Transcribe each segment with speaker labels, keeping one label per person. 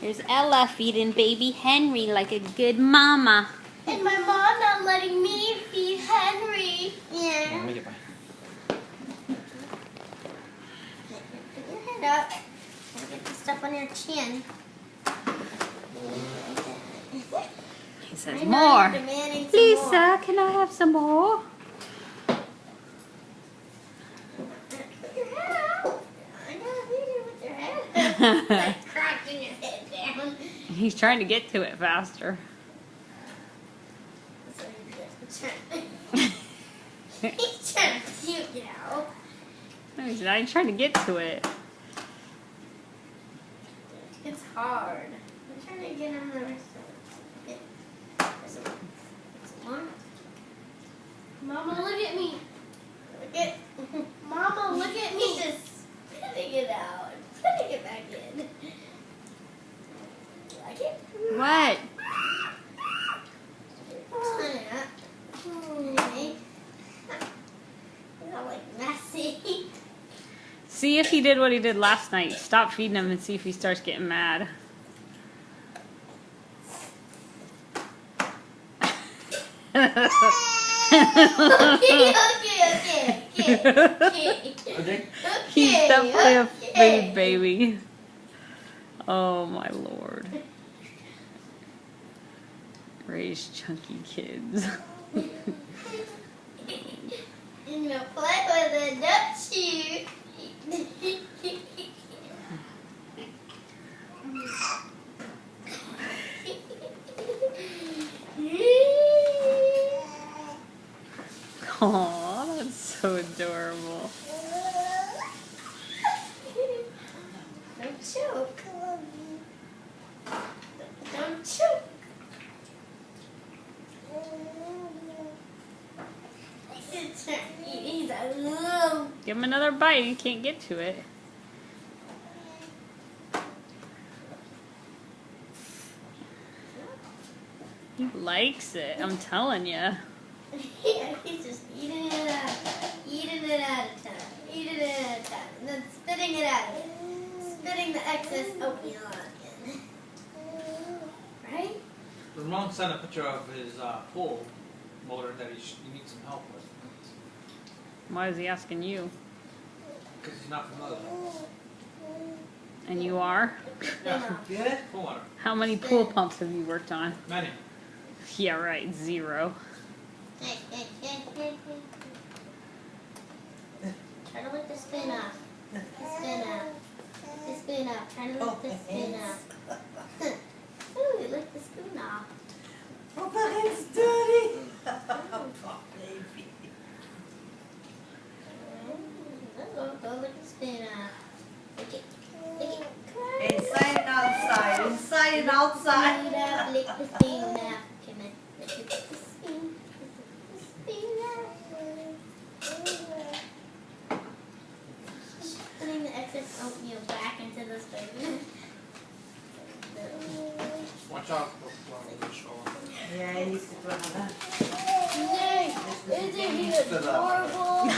Speaker 1: There's Ella feeding baby Henry like a good mama.
Speaker 2: And my mom not letting me feed Henry. Yeah.
Speaker 3: Let me get by.
Speaker 2: Put your head up. Get the stuff on your chin.
Speaker 1: He says
Speaker 2: I know
Speaker 1: more.
Speaker 2: you're demanding some more.
Speaker 1: Lisa, can I have some more?
Speaker 2: Put your head up. I gotta feed you with your head up. Like crouching your head down.
Speaker 1: He's trying to get to it faster.
Speaker 2: He's trying to puke now.
Speaker 1: No, he's not. He's trying to get to it.
Speaker 2: It's hard. I'm trying to get him the rest of it. Some more. Mama, look at me. Mama, look at me. He's just spitting it out. Putting it back in. You like it?
Speaker 1: What?
Speaker 2: Okay. It's all like messy.
Speaker 1: See if he did what he did last night. Stop feeding him and see if he starts getting mad.
Speaker 2: Okay.
Speaker 1: He's definitely a food baby. Oh my lord. Raise chunky kids.
Speaker 2: And you'll play with it, don't you?
Speaker 1: Aw, that's so adorable.
Speaker 2: Don't choke. Don't choke. He's a little.
Speaker 1: Give him another bite. He can't get to it. He likes it. I'm telling you.
Speaker 2: Yeah, he's just eating it out. Eating it at a time. Eating it at a time. And then spitting it out. Spitting the excess oatmeal out again. Right?
Speaker 3: Ramon sent a picture of his pool motor that he needs some help with.
Speaker 1: Why is he asking you?
Speaker 3: Because he's not familiar.
Speaker 1: And you are?
Speaker 3: Yeah. Pool motor.
Speaker 1: How many pool pumps have you worked on?
Speaker 3: Many.
Speaker 1: Yeah, right. 0.
Speaker 2: Try to lift the spin off. The spin off. The spin off. Try to lift the spin off. Ooh, you lift the spoon off.
Speaker 4: Oh, but it's dirty. Oh, baby.
Speaker 2: Go lift the spoon off. Lick it. Lick it.
Speaker 4: Inside and outside. Inside and outside.
Speaker 2: Lick the spoon off. Lick the spoon off. Can I lick the spoon? The spoon off. Putting the excess oatmeal back into the spoon.
Speaker 3: Watch out for the show.
Speaker 4: Yeah, he's the brother.
Speaker 2: Isn't he adorable?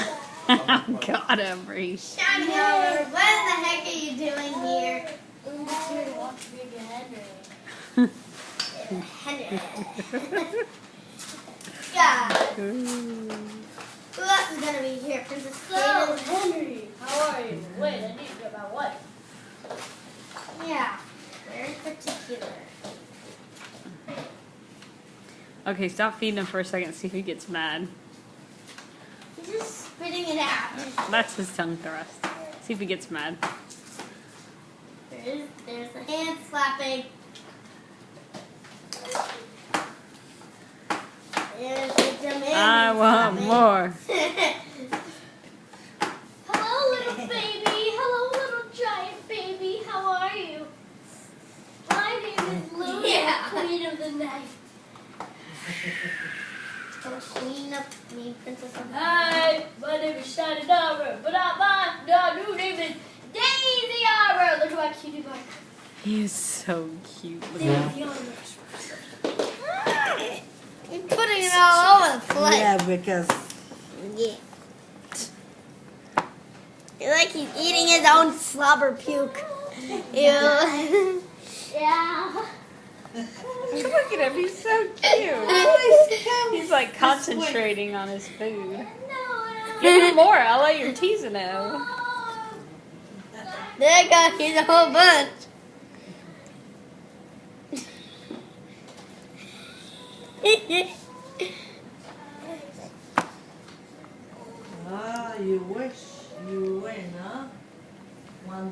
Speaker 1: Got him, Reese.
Speaker 2: Shiny, what in the heck are you doing here? I'm just here to watch Big Henry. Henry. God. Who else is gonna be here? Princess Kate?
Speaker 5: Henry, how are you? Wait, I need to get my wife.
Speaker 2: Yeah, very particular.
Speaker 1: Okay, stop feeding him for a second. See if he gets mad.
Speaker 2: He's just spitting it out.
Speaker 1: That's his tongue thrust. See if he gets mad.
Speaker 2: There's the hand slapping. There's the demanding
Speaker 1: I want
Speaker 2: slapping.
Speaker 1: more.
Speaker 2: Hello, little baby. Hello, little giant baby. How are you? My name is Luna, Queen of the Night. Queen of me, Princess of the Night.
Speaker 5: Hi, my name is Shiny Arbor, but my new name is Daisy Arbor. Look at my cutie mark.
Speaker 1: He is so cute. Look at him.
Speaker 5: Daisy Arbor.
Speaker 2: You're putting it all over the place.
Speaker 4: Yeah, because
Speaker 2: Yeah. It's like he's eating his own slobber puke. Ew.
Speaker 5: Yeah,
Speaker 1: Look at him, he's so cute.
Speaker 4: Oh,
Speaker 1: He's like concentrating on his food.
Speaker 5: No.
Speaker 1: Give him more, Ella, you're teasing him.
Speaker 2: There you go. Here's a whole bunch.
Speaker 4: Ah, you wish you win, huh? One